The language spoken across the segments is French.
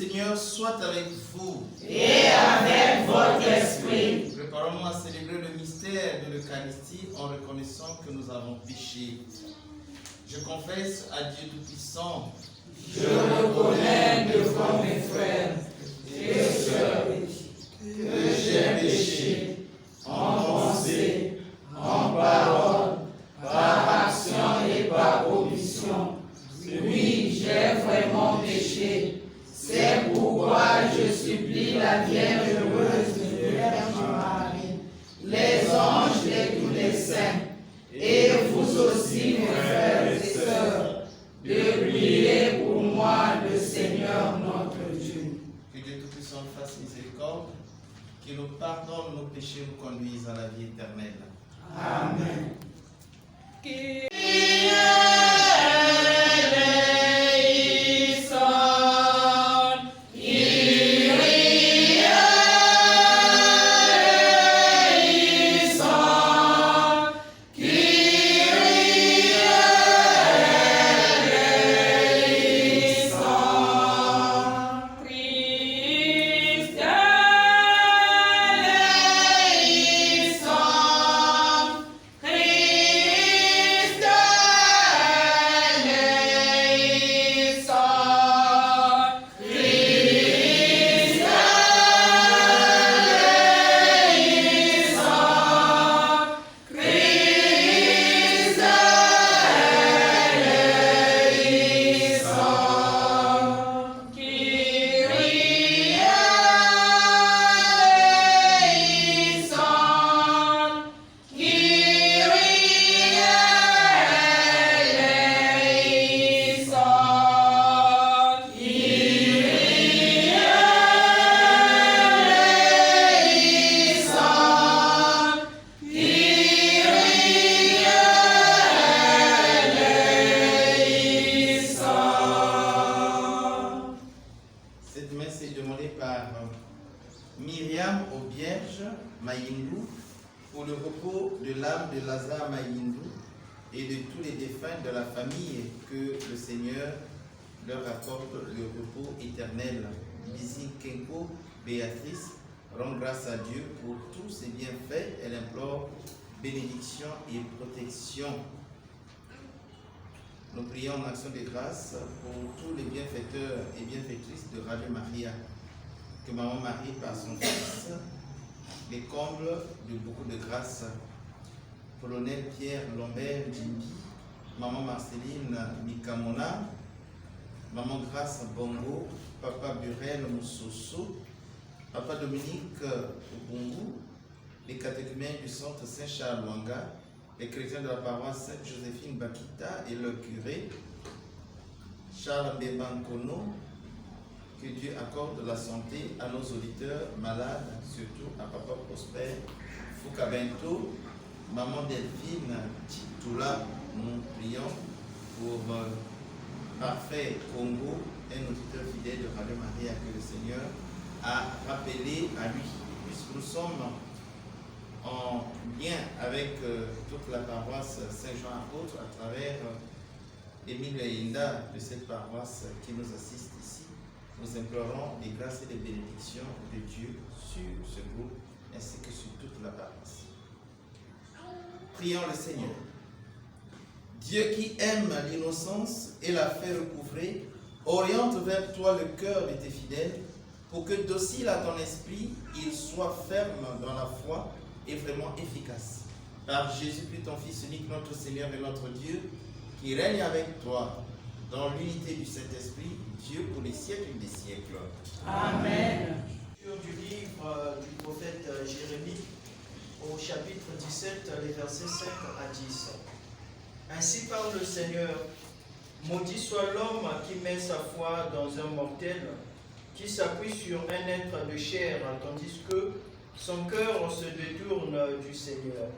Seigneur soit avec vous. Et avec votre esprit. Préparons-nous à célébrer le mystère de l'Eucharistie en reconnaissant que nous avons péché. Je confesse à Dieu Tout-Puissant. Je reconnais devant mes frères et sœurs que j'ai péché en pensée, en parole, par action et par omission. Oui, j'ai vraiment péché. C'est pourquoi je supplie la Vierge heureuse Vierge Marie, les anges et tous les saints, et vous aussi, mes frères et sœurs, de prier pour moi, le Seigneur notre Dieu. Que Dieu Tout-Puissant fasse miséricorde, qu'il nous pardonne nos péchés et nous conduise à la vie éternelle. Amen. Béatrice rend grâce à Dieu pour tous ses bienfaits. Elle implore bénédiction et protection. Nous prions en action de grâce pour tous les bienfaiteurs et bienfaitrices de Radio Maria. Que Maman Marie, par son Fils, les comble de beaucoup de grâce. Colonel Pierre Lambert Jimbi, Maman Marceline Mikamona, Maman Grâce Bongo, Papa Burel Moussoso, Papa Dominique Ubungu, les catéchumènes du centre Saint-Charles Luanga, les chrétiens de la paroisse Sainte-Joséphine Bakita et le curé Charles Bebankono. Que Dieu accorde la santé à nos auditeurs malades, surtout à Papa Prosper Foukabento, Maman Delphine Titoula. Nous prions pour Parfait Congo, un auditeur fidèle de Radio Maria que le Seigneur a rappelé à lui. Puisque nous sommes en lien avec toute la paroisse Saint-Jean-Apôtre à travers Émile et Inda de cette paroisse qui nous assiste ici, nous implorons les grâces et les bénédictions de Dieu sur ce groupe ainsi que sur toute la paroisse. Prions le Seigneur. Dieu qui aime l'innocence et la fait recouvrer, oriente vers toi le cœur de tes fidèles pour que, docile à ton esprit, il soit ferme dans la foi et vraiment efficace. Par Jésus-Christ, ton Fils unique, notre Seigneur et notre Dieu, qui règne avec toi dans l'unité du Saint-Esprit, Dieu pour les siècles des siècles. Amen. Du livre du prophète Jérémie au chapitre 17, les versets 5 à 10. Ainsi parle le Seigneur, maudit soit l'homme qui met sa foi dans un mortel, qui s'appuie sur un être de chair, tandis que son cœur se détourne du Seigneur.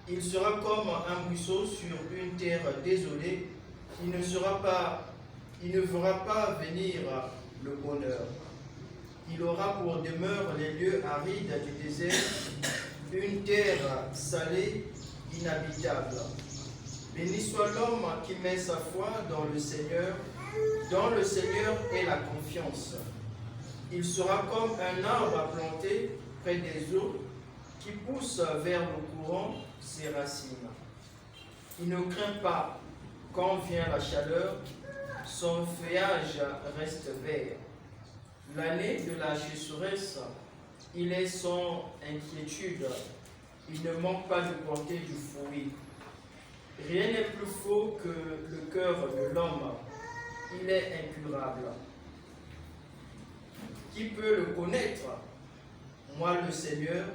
Il sera comme un ruisseau sur une terre désolée, il ne fera pas venir le bonheur. Il aura pour demeure les lieux arides du désert, une terre salée, inhabitable. Béni soit l'homme qui met sa foi dans le Seigneur est la confiance. Il sera comme un arbre planté près des eaux qui pousse vers le courant ses racines. Il ne craint pas quand vient la chaleur, son feuillage reste vert. L'année de la sécheresse, il est sans inquiétude. Il ne manque pas de porter du fruit. Rien n'est plus faux que le cœur de l'homme. Il est incurable. Qui peut le connaître? Moi, le Seigneur,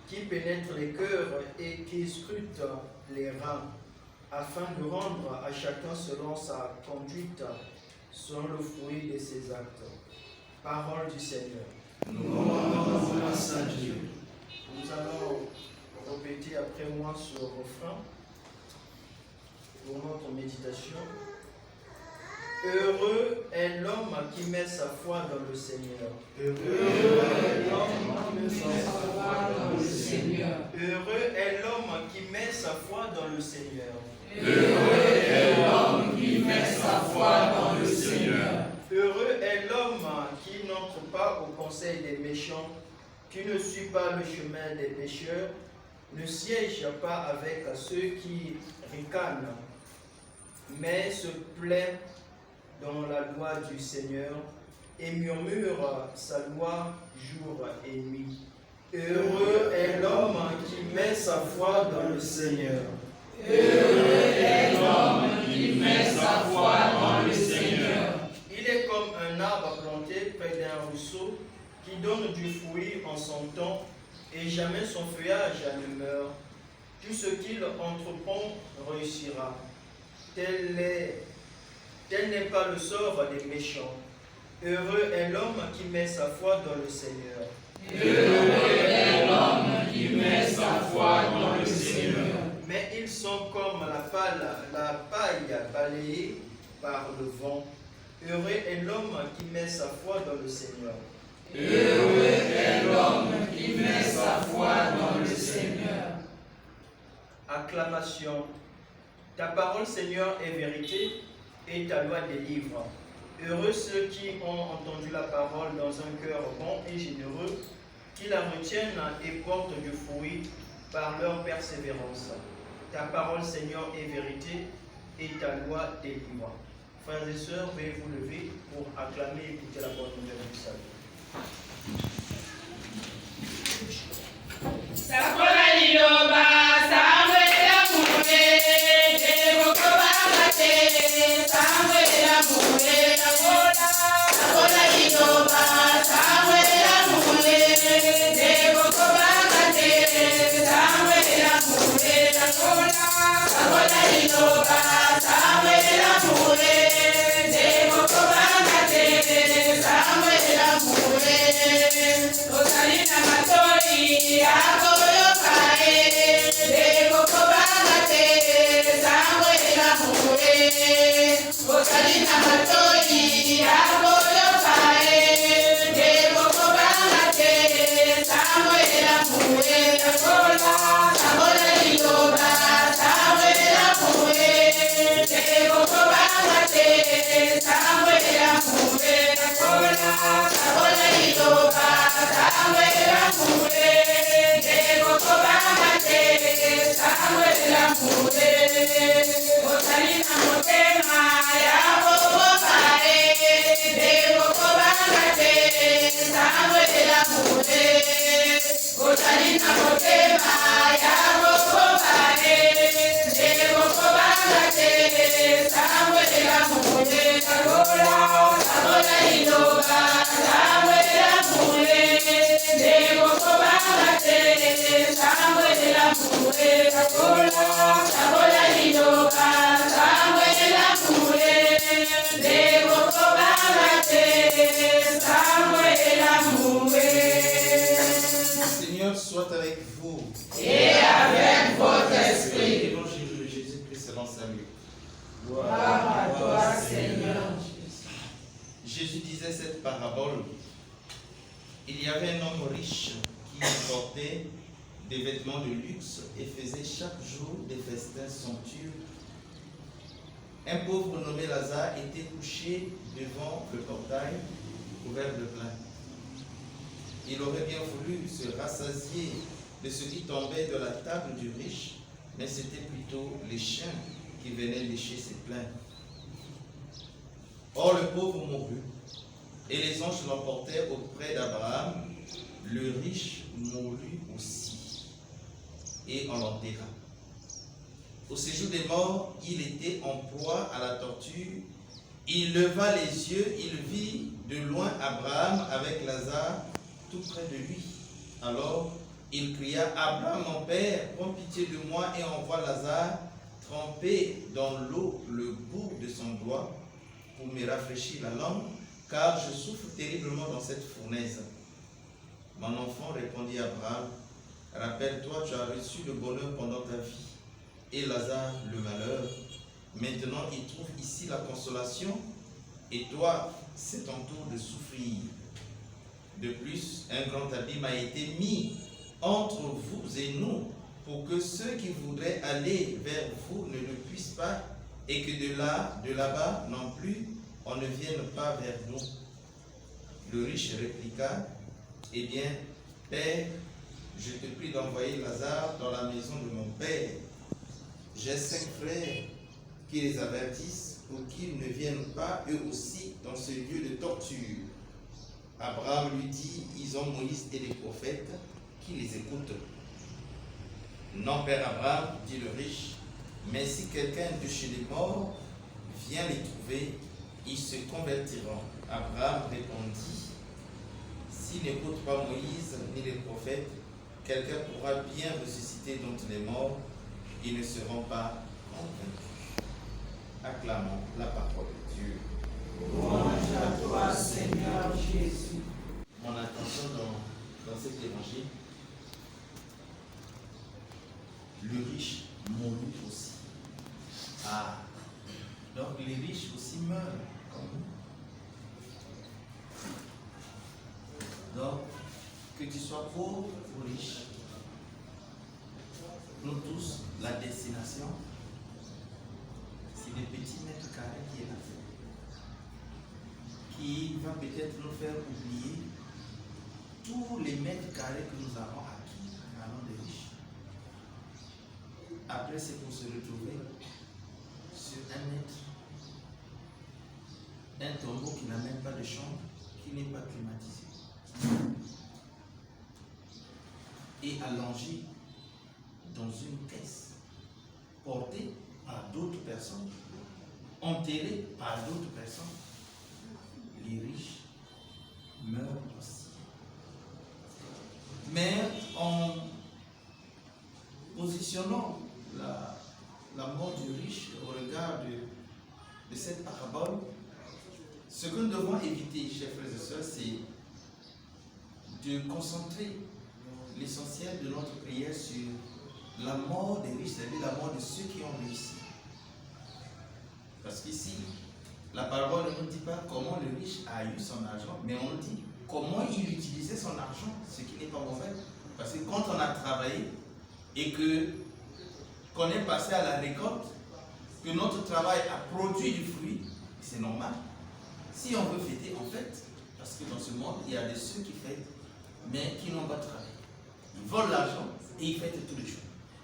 qui pénètre les cœurs et qui scrute les reins, afin de rendre à chacun selon sa conduite, selon le fruit de ses actes. Parole du Seigneur. Nous rendons grâce à Dieu. Nous allons répéter après moi ce refrain pour notre méditation. Heureux est l'homme qui met sa foi dans le Seigneur. Heureux est l'homme qui met sa foi dans le Seigneur. Heureux est l'homme qui met sa foi dans le Seigneur. Heureux est l'homme qui met sa foi dans le Seigneur. Heureux est l'homme qui n'entre pas au conseil des méchants, qui ne suit pas le chemin des pécheurs, ne siège pas avec ceux qui ricanent, mais se plaît dans la loi du Seigneur et murmure sa loi jour et nuit. Heureux est l'homme qui met sa foi dans le Seigneur. Heureux est l'homme qui met sa foi dans le Seigneur. Il est comme un arbre planté près d'un ruisseau qui donne du fruit en son temps et jamais son feuillage ne meurt. Tout ce qu'il entreprend réussira. Tel n'est pas le sort des méchants. Heureux est l'homme qui met sa foi dans le Seigneur. Heureux est l'homme qui met sa foi dans le Seigneur. Mais ils sont comme la paille balayée par le vent. Heureux est l'homme qui met sa foi dans le Seigneur. Heureux est l'homme qui met sa foi dans le Seigneur. Acclamation. Ta parole, Seigneur, est vérité et ta loi délivre. Heureux ceux qui ont entendu la parole dans un cœur bon et généreux, qui la retiennent et portent du fruit par leur persévérance. Ta parole, Seigneur, est vérité et ta loi délivre. Frères et sœurs, veuillez vous lever pour acclamer et écouter la bonne nouvelle du salut. Seigneur soit avec vous. Et avec votre esprit. Et nom de Jésus-Christ selon Samuel. Gloire à toi, Seigneur. Jésus disait cette parabole. Il y avait un homme riche qui portait des vêtements de luxe et faisait chaque jour des festins somptueux. Un pauvre nommé Lazare était couché devant le portail, couvert de plâtre. Il aurait bien voulu se rassasier de ce qui tombait de la table du riche, mais c'était plutôt les chiens qui venaient lécher ses plaies. Or le pauvre mourut, et les anges l'emportèrent auprès d'Abraham. Le riche mourut aussi, et on l'enterra. Au séjour des morts, il était en proie à la torture. Il leva les yeux, il vit de loin Abraham avec Lazare tout près de lui. Alors il cria, Abraham, mon père, prends pitié de moi et envoie Lazare tremper dans l'eau le bout de son doigt pour me rafraîchir la langue, car je souffre terriblement dans cette fournaise. Mon enfant, répondit Abraham, rappelle-toi, tu as reçu le bonheur pendant ta vie, et Lazare le malheur. Maintenant, il trouve ici la consolation, et toi, c'est ton tour de souffrir. De plus, un grand abîme a été mis entre vous et nous, pour que ceux qui voudraient aller vers vous ne le puissent pas, et que de là-bas non plus, on ne vienne pas vers nous. Le riche répliqua, eh bien, Père, je te prie d'envoyer Lazare dans la maison de mon Père. J'ai 5 frères qui les avertissent pour qu'ils ne viennent pas eux aussi dans ce lieu de torture. Abraham lui dit, ils ont Moïse et les prophètes qui les écoutent. Non, Père Abraham, dit le riche, mais si quelqu'un de chez les morts vient les trouver, ils se convertiront. Abraham répondit, s'ils n'écoutent pas Moïse ni les prophètes, quelqu'un pourra bien ressusciter d'entre les morts, ils ne seront pas convaincus. Acclamons la parole de Dieu. Louange à toi, Seigneur Jésus. Mon attention dans cet évangile, le riche mourut aussi. Ah, donc les riches aussi meurent comme nous. Donc, que tu sois pauvre ou riche, nous tous, la destination, c'est des petits mètres carrés qui est là, qui va peut-être nous faire oublier tous les mètres carrés que nous avons acquis en allant des riches. Après, c'est pour se retrouver sur un tombeau qui n'a même pas de chambre, qui n'est pas climatisé, et allongé dans une caisse, porté par d'autres personnes, enterré par d'autres personnes. Les riches meurent aussi. Mais en positionnant la mort du riche au regard de cette parabole, ce que nous devons éviter, chers frères et sœurs, c'est de concentrer l'essentiel de notre prière sur la mort des riches, c'est-à-dire la mort de ceux qui ont réussi. Parce qu'ici, la parabole ne nous dit pas comment le riche a eu son argent, mais on nous dit comment il utilisait son argent, ce qui n'est pas mauvais. Parce que quand on a travaillé et qu'on est passé à la récolte, que notre travail a produit du fruit, c'est normal. Si on veut fêter, en fait, parce que dans ce monde, il y a des ceux qui fêtent, mais qui n'ont pas travaillé. Ils volent l'argent et ils fêtent tous les jours.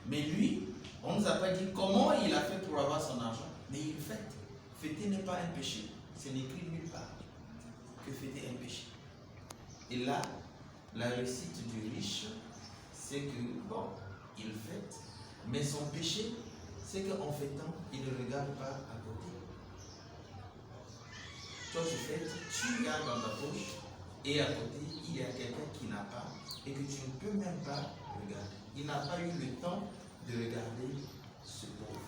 Mais lui, on ne nous a pas dit comment il a fait pour avoir son argent, mais il fête. Fêter n'est pas un péché. C'est écrit nulle part que fêter est un péché. Et là, la réussite du riche, c'est que, bon, il fête, mais son péché, c'est qu'en fêtant, il ne regarde pas à côté. Toi, tu fêtes, tu regardes dans ta poche, et à côté, il y a quelqu'un qui n'a pas, et que tu ne peux même pas regarder. Il n'a pas eu le temps de regarder ce pauvre.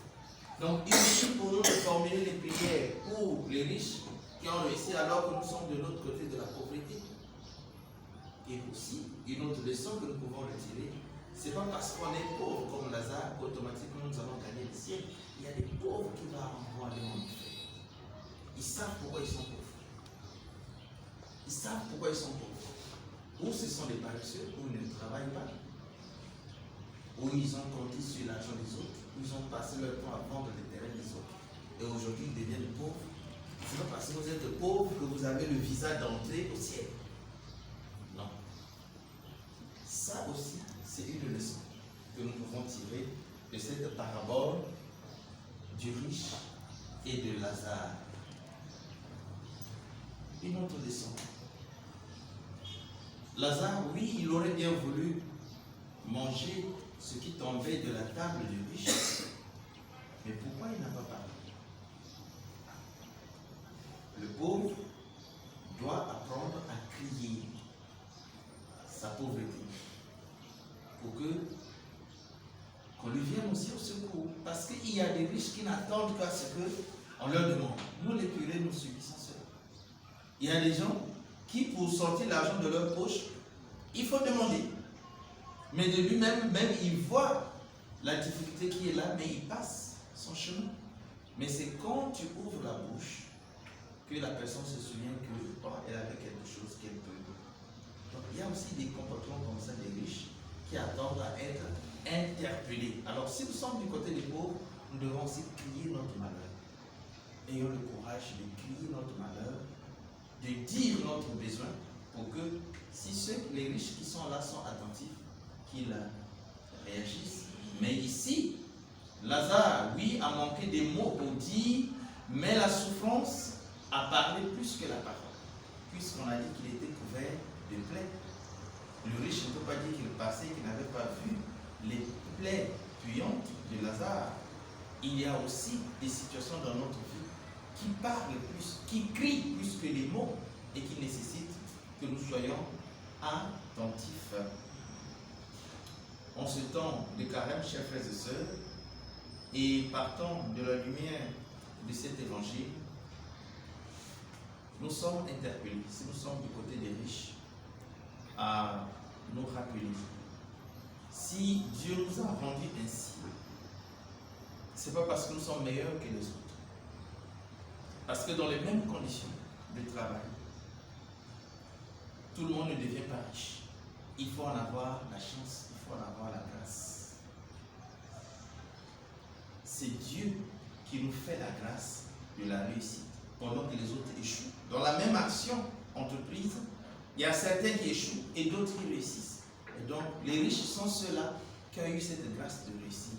Donc, il suffit pour nous de formuler les prières pour les riches qui ont réussi alors que nous sommes de l'autre côté de la pauvreté. Et aussi, une autre leçon que nous pouvons retirer, c'est pas parce qu'on est pauvre comme Lazare qu'automatiquement nous allons gagner le ciel. Il y a des pauvres qui vont aller en enfer. Ils savent pourquoi ils sont pauvres. Ils savent pourquoi ils sont pauvres. Ou ce sont des paresseux, ou ils ne travaillent pas, ou ils ont compté sur l'argent des autres, ou ils ont passé leur temps à vendre les terrains des autres. Et aujourd'hui, ils deviennent pauvres. C'est pas parce que vous êtes pauvre que vous avez le visa d'entrée au ciel. Non. Ça aussi, c'est une leçon que nous pouvons tirer de cette parabole du riche et de Lazare. Une autre leçon. Lazare, oui, il aurait bien voulu manger ce qui tombait de la table du riche, mais pourquoi il n'a pas parlé? Le pauvre doit apprendre à crier sa pauvreté pour qu'on lui vienne aussi au secours. Parce qu'il y a des riches qui n'attendent qu'à ce qu'on leur demande. Nous, les curés, nous subissons cela. Il y a des gens qui, pour sortir l'argent de leur poche, il faut demander. Mais de lui-même, il voit la difficulté qui est là, mais il passe son chemin. Mais c'est quand tu ouvres la bouche que la personne se souvient qu'elle avait quelque chose qu'elle peut. Donc il y a aussi des comportements comme ça des riches qui attendent à être interpellés. Alors si nous sommes du côté des pauvres, nous devons aussi crier notre malheur. Ayons le courage de crier notre malheur, de dire notre besoin pour que si les riches qui sont là sont attentifs, qu'ils réagissent. Mais ici, Lazare, oui, a manqué des mots pour dire, mais la souffrance a parlé plus que la parole, puisqu'on a dit qu'il était couvert de plaies. Le riche ne peut pas dire qu'il passait, qu'il n'avait pas vu les plaies puantes de Lazare. Il y a aussi des situations dans notre vie qui parlent plus, qui crient plus que les mots et qui nécessitent que nous soyons attentifs. En ce temps de carême, chers frères et sœurs, et partant de la lumière de cet évangile, nous sommes interpellés, si nous sommes du côté des riches, à nous rappeler, si Dieu nous a rendus ainsi, ce n'est pas parce que nous sommes meilleurs que les autres. Parce que dans les mêmes conditions de travail, tout le monde ne devient pas riche. Il faut en avoir la chance, il faut en avoir la grâce. C'est Dieu qui nous fait la grâce de la réussite, pendant que les autres échouent. Dans la même action entreprise, il y a certains qui échouent et d'autres qui réussissent. Et donc, les riches sont ceux-là qui ont eu cette grâce de réussir.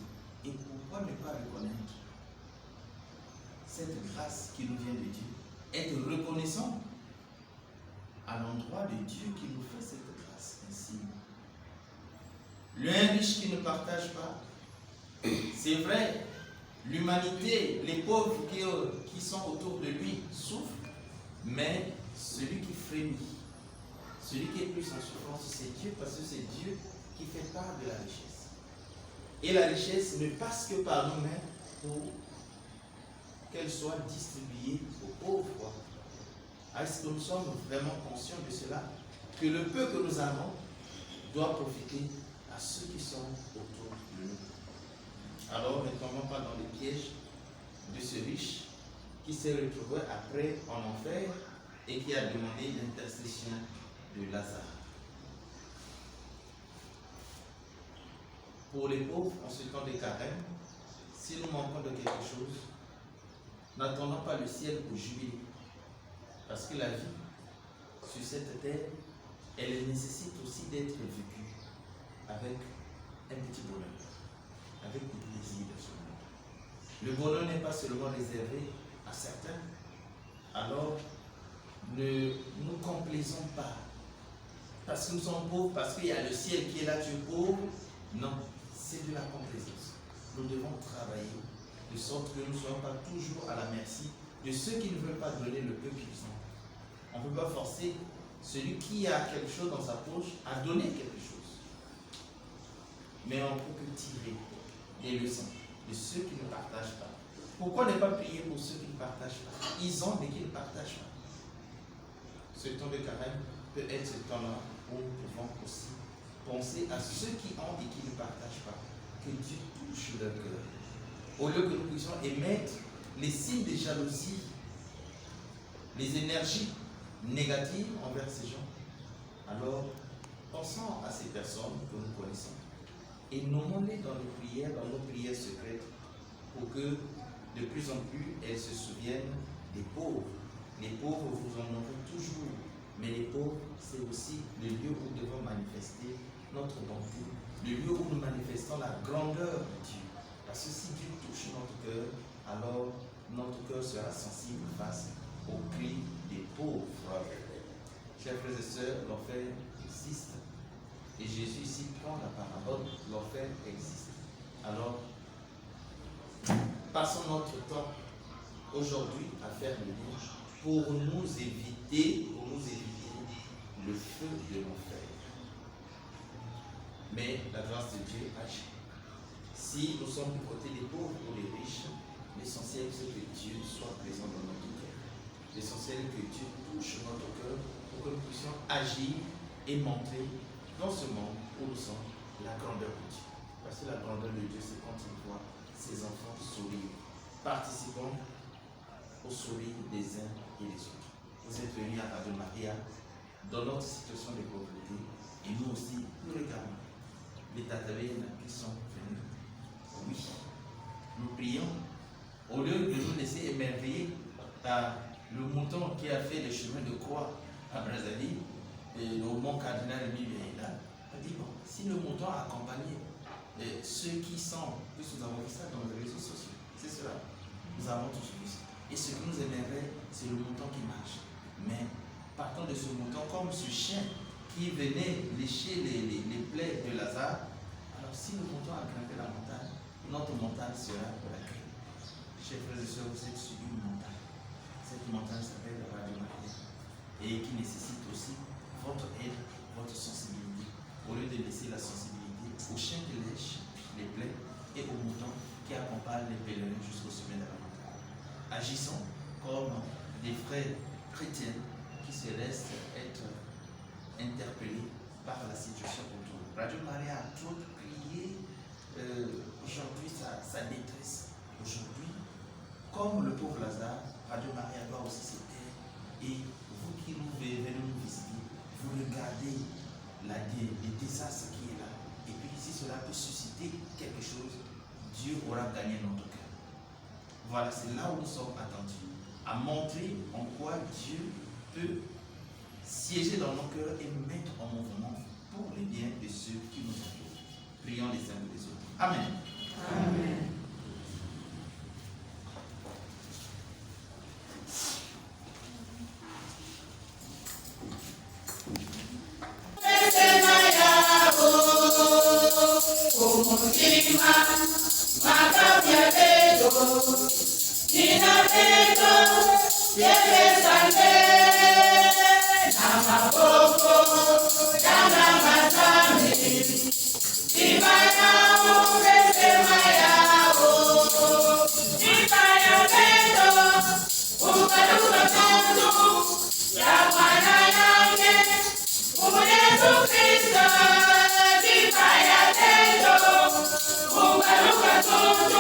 Et pourquoi ne pas reconnaître cette grâce qui nous vient de Dieu? Être reconnaissant à l'endroit de Dieu qui nous fait cette grâce ainsi. Un riche qui ne partage pas, c'est vrai, l'humanité, les pauvres qui sont autour de lui souffrent, mais celui qui frémit, celui qui est plus en souffrance, c'est Dieu, parce que c'est Dieu qui fait part de la richesse. Et la richesse ne passe que par nous-mêmes pour qu'elle soit distribuée aux pauvres. Est-ce que nous sommes vraiment conscients de cela? Que le peu que nous avons doit profiter à ceux qui sont autour de nous. Alors ne tombons pas dans les pièges de ce riche qui s'est retrouvé après en enfer et qui a demandé l'intercession de Lazare. Pour les pauvres, en ce temps de carême, si nous manquons de quelque chose, n'attendons pas le ciel pour jubiler. Parce que la vie sur cette terre, elle nécessite aussi d'être vécue avec un petit bonheur, avec du plaisir de ce monde. Le bonheur n'est pas seulement réservé à certains. Alors, ne nous complaisons pas. Parce que nous sommes pauvres, parce qu'il y a le ciel qui est là, tu es pauvre. Non, c'est de la complaisance. Nous devons travailler de sorte que nous ne soyons pas toujours à la merci de ceux qui ne veulent pas donner le peu qu'ils ont. On ne peut pas forcer celui qui a quelque chose dans sa poche à donner quelque chose. Mais on peut que tirer des leçons de ceux qui ne partagent pas. Pourquoi ne pas prier pour ceux qui ne partagent pas? Ils ont mais qui ne partagent pas. Ce temps de carême peut être ce temps-là où nous pouvons aussi penser à ceux qui ont et qui ne partagent pas. Que Dieu touche leur cœur. Au lieu que nous puissions émettre les signes de jalousie, les énergies négatives envers ces gens, alors pensons à ces personnes que nous connaissons et nommons-les dans nos prières secrètes, pour que de plus en plus elles se souviennent des pauvres. Les pauvres, vous en aurez toujours, mais les pauvres pauvres, c'est aussi le lieu où nous devons manifester notre bonté, le lieu où nous manifestons la grandeur de Dieu. Parce que si Dieu touche notre cœur, alors notre cœur sera sensible face aux cris des pauvres. Chers frères et sœurs, l'enfer existe. Et Jésus ici prend la parabole, l'enfer existe. Alors, passons notre temps aujourd'hui à faire le lien pour nous éviter le feu de l'enfer. Mais la grâce de Dieu agit. Si nous sommes du côté des pauvres ou des riches, l'essentiel c'est que Dieu soit présent dans notre cœur. L'essentiel est que Dieu touche notre cœur pour que nous puissions agir et montrer dans ce monde où nous sommes la grandeur de Dieu. Parce que la grandeur de Dieu, c'est quand il voit ses enfants sourire. Participons au sourire des uns et des autres. Vous êtes venus à Radio Maria dans notre situation de pauvreté et nous aussi, nous regardons les Tatavènes qui sont venus. Oui, nous prions. Au lieu de nous laisser émerveiller par le mouton qui a fait le chemin de croix à Brazzaville, et au mont cardinal Emile est là, on dit bon, si le mouton a accompagné ceux qui sont, puisque nous avons vu ça dans les réseaux sociaux, c'est cela, nous avons tous vu ça. Et ce qui nous émerveille, c'est le mouton qui marche. Mais partant de ce mouton, comme ce chien qui venait lécher les plaies de Lazare, alors si le mouton a grimpé la montagne, notre montagne sera l'accueil. Chers frères et sœurs, vous êtes sur une montagne. Cette montagne s'appelle la Radio Maria et qui nécessite aussi votre aide, votre sensibilité. Au lieu de laisser la sensibilité au chien qui lèche les plaies et au mouton qui accompagne les pèlerins jusqu'au sommet de la montagne. Agissons comme des frères chrétiens qui se laissent être interpellés par la situation autour. Radio Maria a trop crié aujourd'hui sa détresse. Aujourd'hui, comme le pauvre Lazare, Radio Maria doit aussi se taire. Et vous qui venez nous visiter, vous regardez les désastres qui est là. Et puis si cela peut susciter quelque chose, Dieu aura gagné notre cœur. Voilà, c'est là où nous sommes attendus, à montrer en quoi Dieu peut siéger dans nos cœurs et nous mettre en mouvement pour le bien de ceux qui nous entourent. Prions les uns pour les autres. Amen. Amen. Ugaruka tutu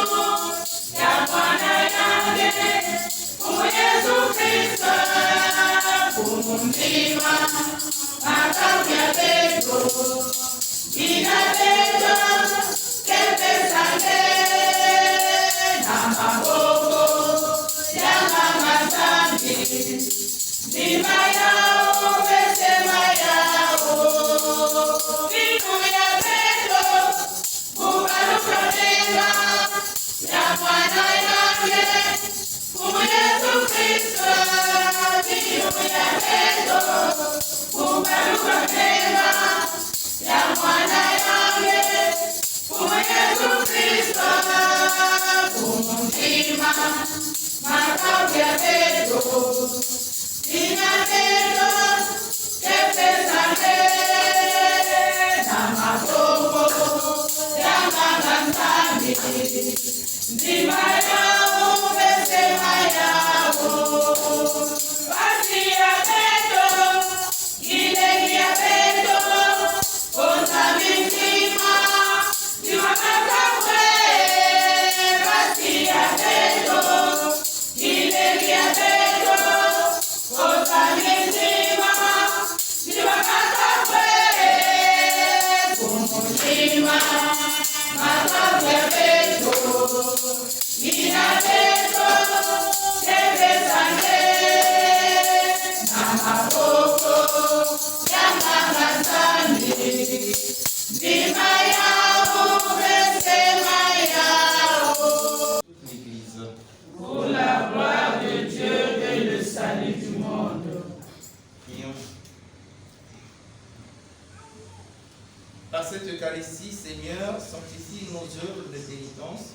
Par cette Eucharistie, Seigneur, sanctifie nos œuvres de pénitence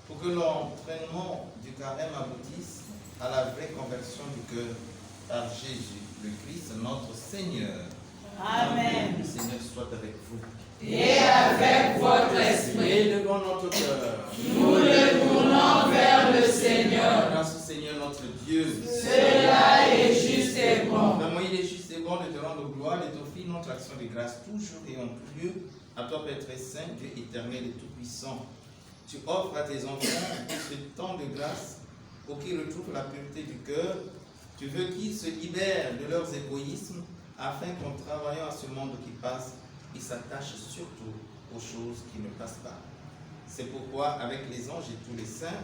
pour que l'entraînement du carême aboutisse à la vraie conversion du cœur par Jésus, le Christ, notre Seigneur. Amen. Le Seigneur soit avec vous. Et avec votre esprit. Élevons notre cœur. Nous le tournons vers le Seigneur. Grâce au Seigneur notre Dieu. Cela est juste et bon. Vraiment, il est juste et bon de te rendre gloire et t'offrir notre action de grâce toujours et en tout lieu. À toi, Père très saint, Dieu éternel et tout-puissant. Tu offres à tes enfants ce temps de grâce pour qu'ils retrouvent la pureté du cœur. Tu veux qu'ils se libèrent de leurs égoïsmes afin qu'en travaillant à ce monde qui passe, ils s'attachent surtout aux choses qui ne passent pas. C'est pourquoi, avec les anges et tous les saints,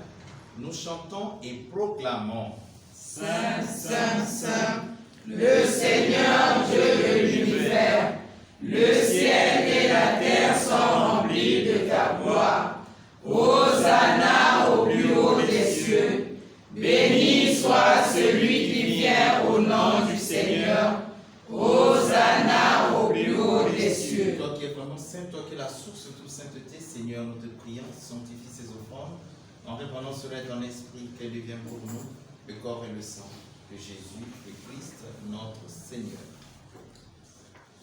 nous chantons et proclamons. Saint, Saint, Saint, le Seigneur Dieu de l'univers, le ciel et la terre sont remplis de ta gloire. Hosanna au plus haut des cieux. Béni soit celui qui vient au nom du Seigneur. Hosanna au plus haut des cieux. Toi qui es vraiment saint, toi qui es la source de toute sainteté, Seigneur, nous te prions, sanctifie ces offrandes, en répandant cela ton esprit, qu'elle devienne pour nous le corps et le sang de Jésus, le Christ, notre Seigneur.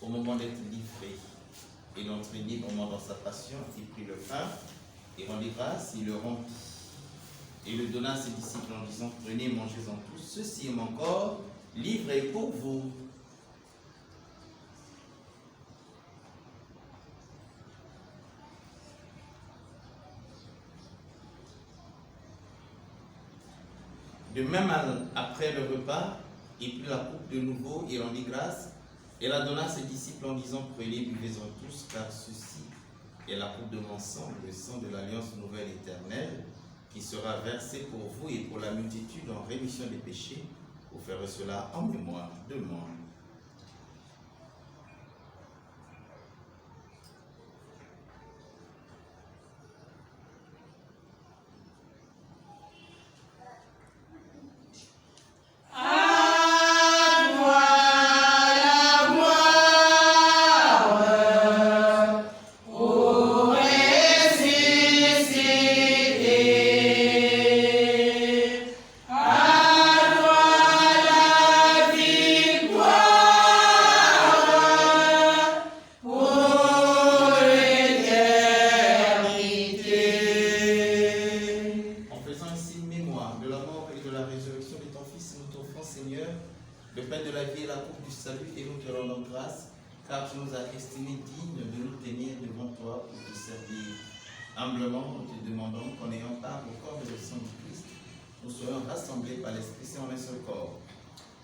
Au moment d'être livré et d'entrer librement dans sa passion, il prit le pain et rendit grâce, il le rompit et le donna à ses disciples en disant, prenez, mangez-en tous, ceci est mon corps, livré pour vous. De même, après le repas, il prit la coupe de nouveau et rendit grâce, et la donna à ses disciples en disant, prenez, buvez-en tous, car ceci est la coupe de mon sang, le sang de l'alliance nouvelle éternelle, qui sera versé pour vous et pour la multitude en rémission des péchés. Vous ferez cela en mémoire de moi.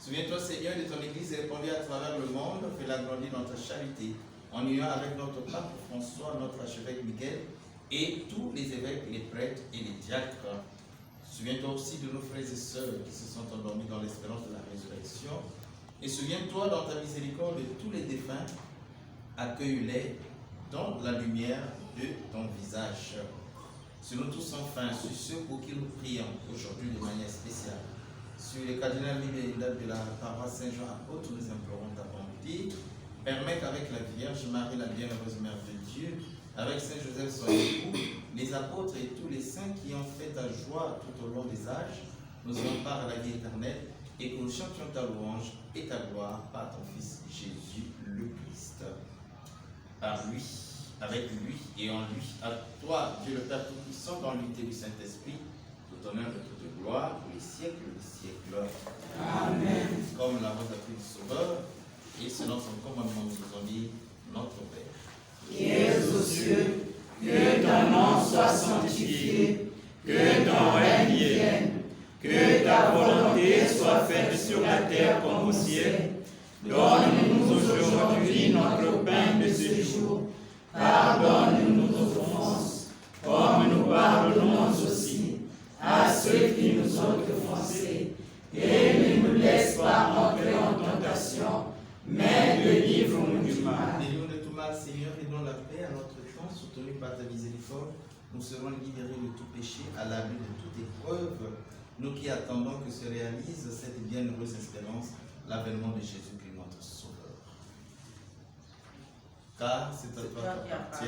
Souviens-toi, Seigneur, de ton Église répandue à travers le monde, fais-la grandir dans ta charité, en union avec notre pape François, notre archevêque Miguel, et tous les évêques, les prêtres et les diacres. Souviens-toi aussi de nos frères et sœurs qui se sont endormis dans l'espérance de la résurrection. Et souviens-toi dans ta miséricorde de tous les défunts, accueille-les dans la lumière de ton visage. Sur nous tous enfin, sur ceux pour qui nous prions aujourd'hui de manière spéciale. Sur le cardinal Libéral de la paroisse Saint-Jean apôtre, nous implorons ta bonté. Permets qu'avec la Vierge Marie, la bienheureuse Mère de Dieu, avec Saint Joseph son époux, les apôtres et tous les saints qui ont fait ta joie tout au long des âges, nous emparent à la vie éternelle et que nous chantions ta louange et ta gloire par ton Fils Jésus le Christ. Par lui, avec lui et en lui, à toi, Dieu le Père Tout-Puissant, dans l'unité du Saint-Esprit, tout honneur et toute gloire pour les siècles des siècles. Amen. Comme la voix du Sauveur, et selon son commandement, nous avons dit, notre Père. Qui es aux cieux, que ton nom soit sanctifié, que ton règne vienne, que ta volonté soit faite sur la terre comme au ciel. Donne-nous aujourd'hui notre pain de ce jour. Pardonne-nous nos offenses, comme nous pardonnons aussi à ceux qui nous ont offensés. Et ne nous laisse pas entrer en tentation, mais délivre-nous du mal. Délivre de tout mal, Seigneur, et donne la paix à notre temps, soutenu par ta miséricorde. Nous serons libérés de tout péché, à l'abri de toute épreuve. Nous qui attendons que se réalise cette bienheureuse espérance, l'avènement de Jésus-Christ, notre Sauveur. car c'est à toi qu'appartient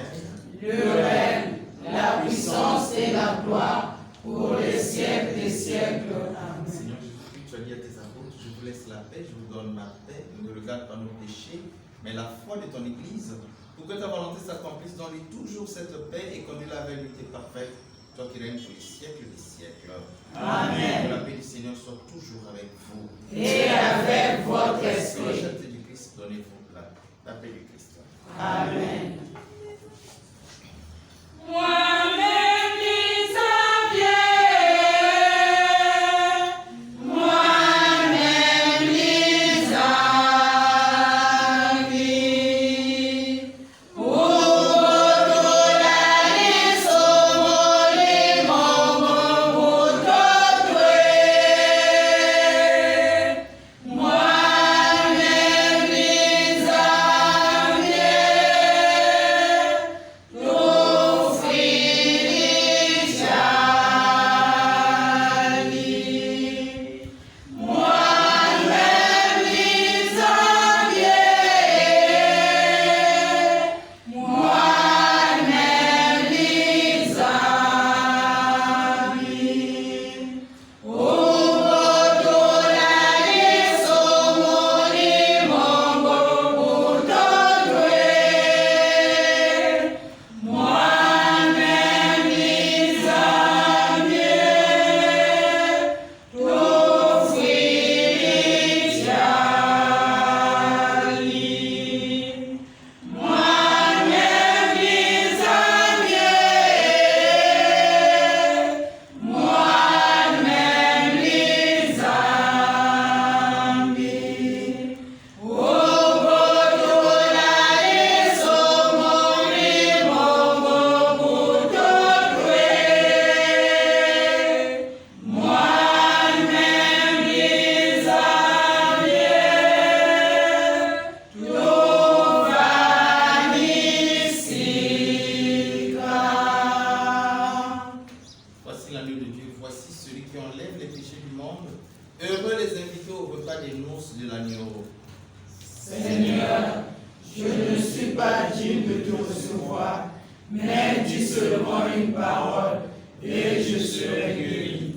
le règne, la puissance et la gloire pour les siècles des siècles. Amen. Seigneur Jésus-Christ, tu as dit à tes apôtres, je vous laisse la paix, je vous donne ma paix, ne regarde pas nos péchés, mais la foi de ton Église, pour que ta volonté s'accomplisse, donne-lui toujours cette paix et conduis la vers l'unité parfaite, toi qui règnes pour les siècles des siècles. Amen. Que la paix du Seigneur soit toujours avec vous. Et avec votre Pour la esprit. charité du Christ, donnez-vous la paix du Christ. Amen. Moi-même Lisabie, moi-même Lisabie, Voici l'agneau de Dieu, voici celui qui enlève les péchés du monde. Heureux les invités au repas des noces de l'agneau. Seigneur, je ne suis pas digne de te recevoir, mais dis seulement une parole et je serai guéri.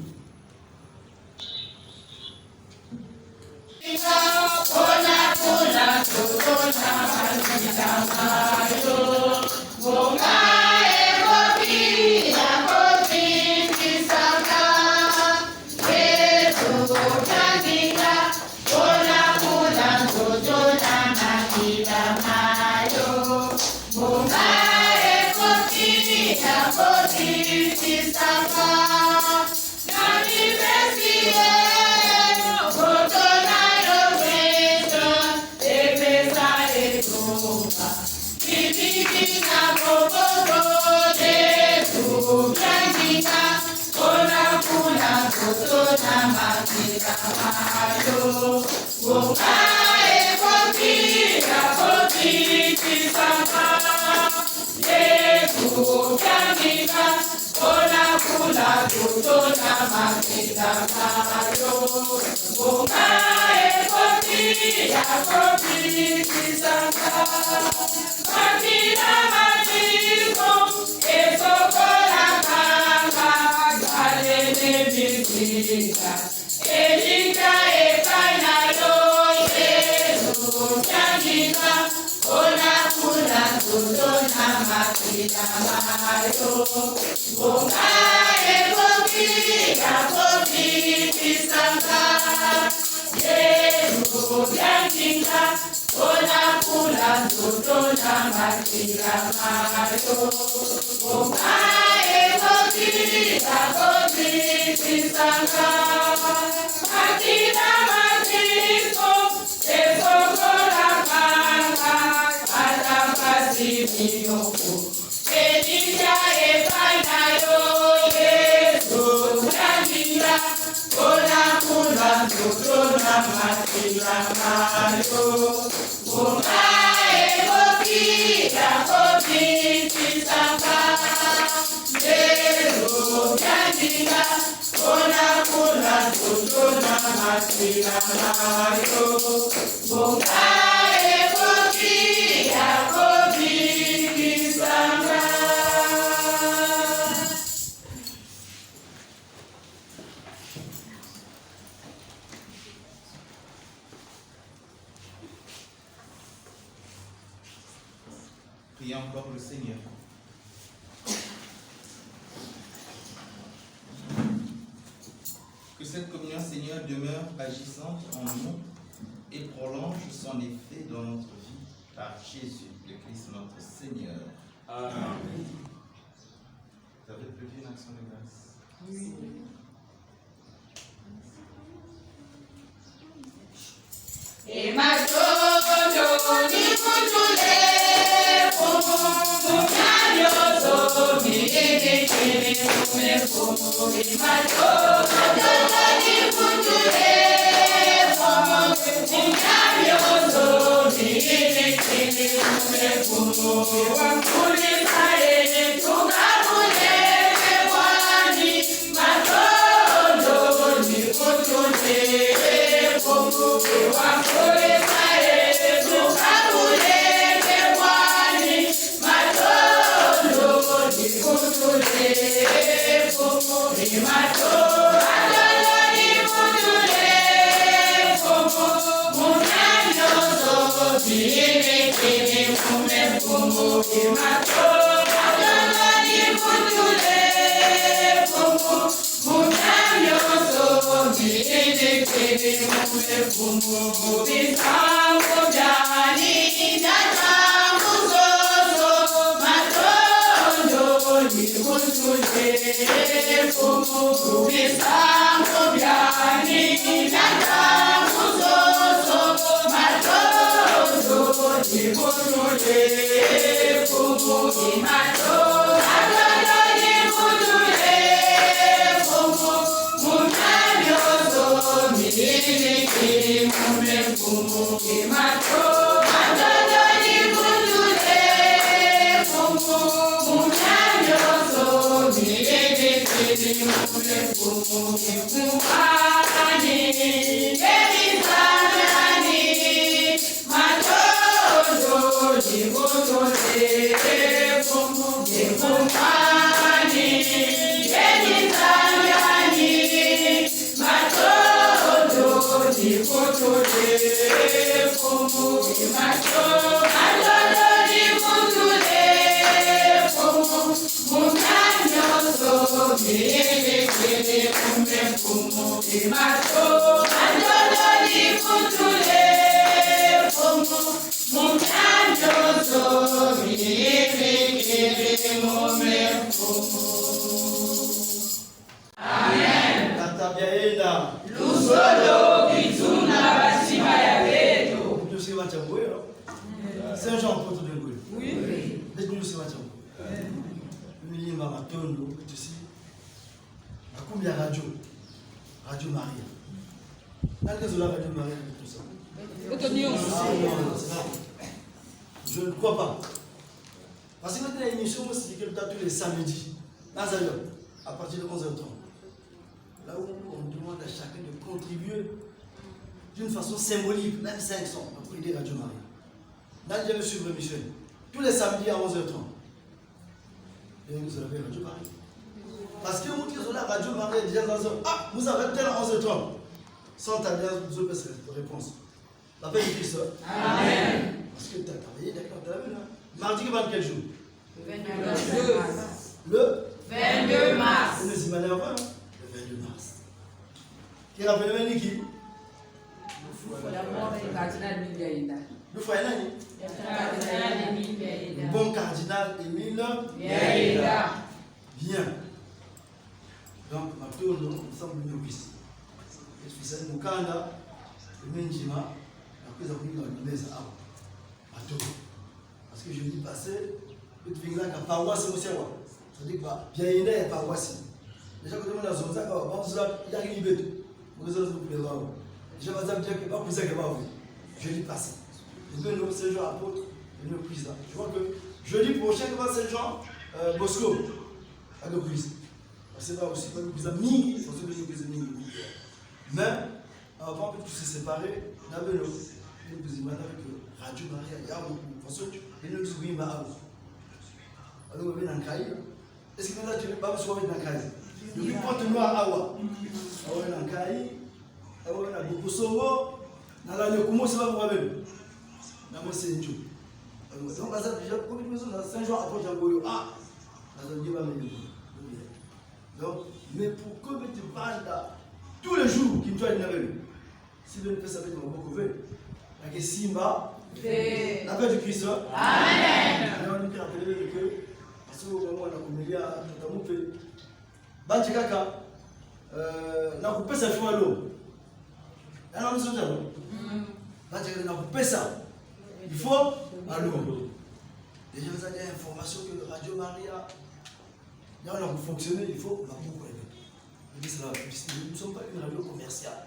Bonga e Prions encore le Seigneur. Que cette communion, Seigneur, demeure agissante en nous et prolonge son effet dans notre vie par Jésus, le Christ, notre Seigneur. Amen. Vous avez prévu une action de grâce? Oui. Et ma joie, ni kutule, munyanyozo, miene kene kumefumu. Et ma joie, ni kutule, munyanyozo, miene kene kumefumu. Wakule kare, tugabule kwani, matondo ni kutule. Wakule kare, tugabule kwani, matondo ni kutule. Ni matondo ni kutule. Munyanyozo, miene kene kumefumu. Ni matondo ni kutule. Munyanyozo, miene kene kumefumu. Bisango byani byatangu zozo, matondo ni kutule. Bisango byani byatangu zozo, matondo ni kutule. Saint Jean porte de Gaulle. Oui. Dites-nous ce matin. Lui, il m'a matonné, tu sais. À combien radio? Radio Maria. Dans quelle zone Radio Maria tout ça? Je ne crois pas. Parce que maintenant, l'émission, c'est que tous les samedis, dans à partir de 11h30. Là où on demande à chacun de contribuer d'une façon symbolique, même 500, pour aider Radio Maria. Là, je vais suivre l'émission. Tous les samedis à 11h30. Et vous avez Radio Maria. Parce que vous dites la Radio Maria déjà dans un. Ah, vous avez tel à 11h30. Sans ta vous avez cette réponse. La paix du Christ. Amen. Parce que tu as travaillé, d'accord, tu as vu là. Mardi, quel jour? Le 22 mars. Vous nous imaginez avant, le 22 mars. Qui rappelle le qui? Le bon cardinal Émile Biaïda. Bien. Donc, maintenant, nous sommes venus au Christ. Et puis, c'est le Mukanda, le Menjima, après, nous avons mis dans le Nez à parce que je dis passé, le Tvinga, la paroisse, c'est aussi. C'est-à-dire que Biaïda est paroisse. Déjà, quand on a zone, il y a une liberté. Vous avez dit je vais dire que pas vous avez je dis passé. Nous sommes Saint-Jean apôtre et le président. Je vois que jeudi prochain, il va Saint-Jean Bosco à le président. C'est pas aussi pas le président Mingi, c'est aussi le président Mingi. Mais avant que tout se séparer, nous avons le président avec Radio Maria, il y a beaucoup. De toute façon, il nous dit oui, alors on va venir dans le Caï. Est-ce que maintenant tu ne vas pas se voir dans le Caï? Depuis Pointe Noire à Awa. On va dans le Caï. On va dans le Kosovo. Dans la Komo, c'est pas pour moi-même. Dans mon Saint-Jean. Donc, par exemple, déjà, comme une maison, 5 jours après, j'ai ah, Dieu va me dire. Donc, mais pour que tu parles tous les jours qu'il doit être avec lui, si vous ne faites ça avec mon beaucoup, avec Simba, la paix du Christ. Amen. Alors, on peut rappeler que, parce que au moment où on a commis, on a fait, Bantikaka, on a coupé sa foi à l'eau. On a mis son terme. Bantikaka, on a coupé ça. Il faut à l'eau. Déjà, vous avez l'information que Radio Maria, là, on a fonctionné, il faut la beaucoup aider. Nous ne sommes pas une radio commerciale.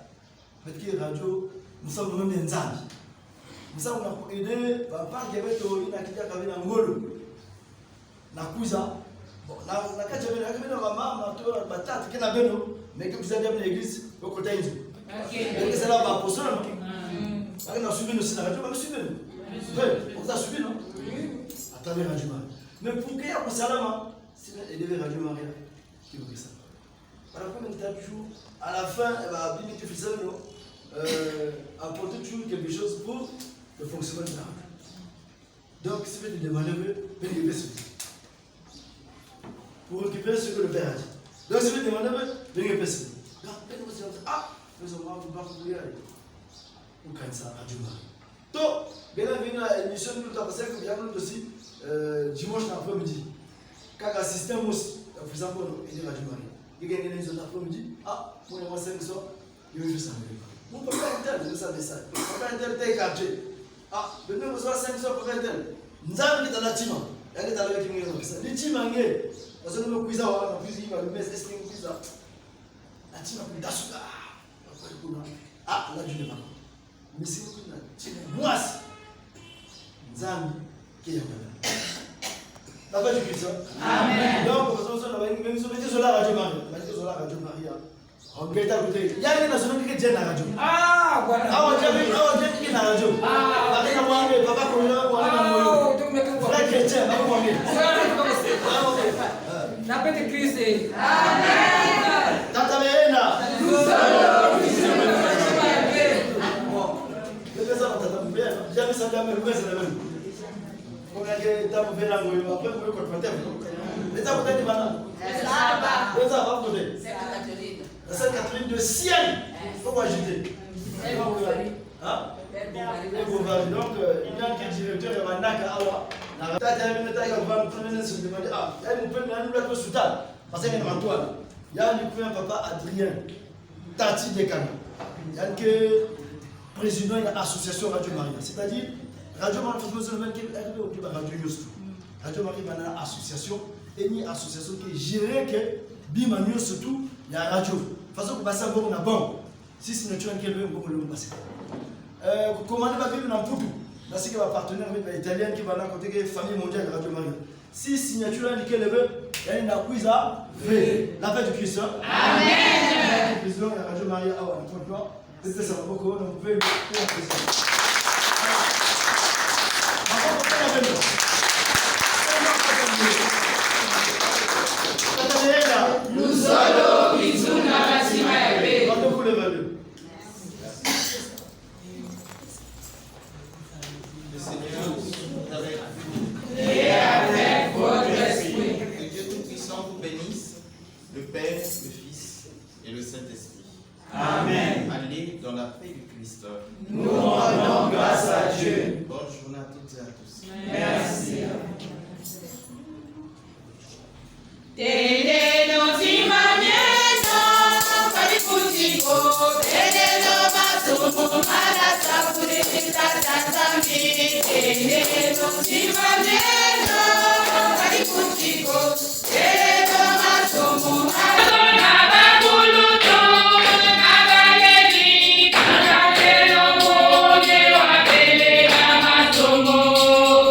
Parce que radio, nous sommes vraiment des amis. Nous sommes aidé, par qui avait été en Ngolo. La Kouza. Bon, la Kachave, la Kachave, la maman, la tante, qui n'a pas mais que vous avez dans l'église, au côté de vous. C'est là, pour ça, on a suivi aussi la radio, on a suivi. On a suivi, non? À travers Radio Maria. Mais pour qu'il y ait un salam, c'est aider Radio Maria qui veut ça. Alors, comme on a toujours, à la fin, elle va bien apporter toujours quelque chose pour le fonctionnement de la radio. Donc, si vous voulez demander, venez pour récupérer ce que le Père a dit. Donc, si vous voulez demander, venez répéter. Ah, nous sommes pas pour y aller. Ou quand ça, Radio Maria. Donc, bienvenue à l'émission de nous avons que bien nous aussi dimanche après-midi. Quand le système aussi, vous faisant pour nous aider Radio Maria. Il y a des gens après-midi. Ah, pour les mois 5 soirs, il veut juste ça. Mon papa est tel, nous savons ça. Mon papa est tel, tel quartier. Ah, le même soir 5 soirs, papa est tel. Nous avons dans la team. Il y a des gens qui nous disent ça. Les teams en guerre. Parce que nous avons cuisine, nous avons cuisine, nous avons cuisine. La team a pris d'assuka. Ah, là, je ne sais pas. Mais si vous avez moi, Zam, qui est la paix du Christ. Amen. Donc, même si vous mettez sur la Radio Maria, on peut être côté. Il y a une nationale qui est la radio. Ah, voilà. Ah, on dit la radio. Ah, avec un moyen, papa, qu'on a frère chrétien, pas moi. La paix de Christ. Amen. Tata Mena. Jamais ça n'a même pas c'est la même. On a que t'as fait la moyenne après vous confronter. Mais t'as peut-être des bananes. Ça va. Ça va côté. C'est catholique. C'est catholique de ciel. Faut ajouter. Hein? Donc il y a un directeur de Manaka Awa. La tata a une taille va me prendre se demander ah, il y a une peine dans le sultan parce qu'il y a une Antoine. Il y a un papa Adrien Tati Dekana. Il y a que président de l'association Radio Maria. C'est-à-dire, Radio Maria, il faut que vous Radio Yostu. Radio Maria, il y a une association, et une association qui est gérée, que Bimanio surtout, il y a radio. De toute façon, vous passez à bon, on a bon. Si c'est naturel, quel veut, vous le passez. Comment on va vivre dans Poutou? Là, c'est qu'il va partenaire avec l'Italien qui va là côté de la famille mondiale de Radio Maria. Si signature indiquée le veut, il y a une acquise à V. La paix du Christ. Amen. Le président de la Radio Maria, c'est ça, beaucoup, on peut le faire. Nous sommes Bizuna Basimae. Le Seigneur est avec vous. Et avec votre esprit. Que Dieu Tout-Puissant vous bénisse, le Père, le Fils et le Saint-Esprit. Amen. Allez dans la paix du Christ. Nous rendons grâce à Dieu. Bonne journée à toutes et à tous. Merci.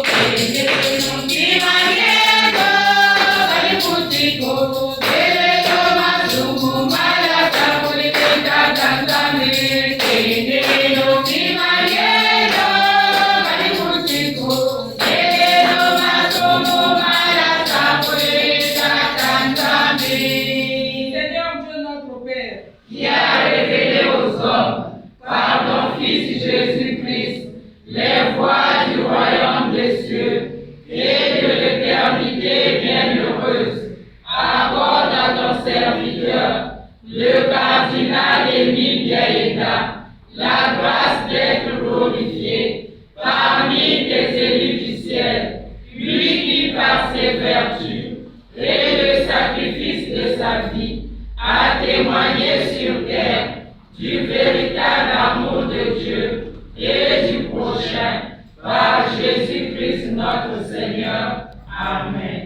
Thank you. sa vie, a témoigné sur terre du véritable amour de Dieu et du prochain, par Jésus-Christ notre Seigneur. Amen.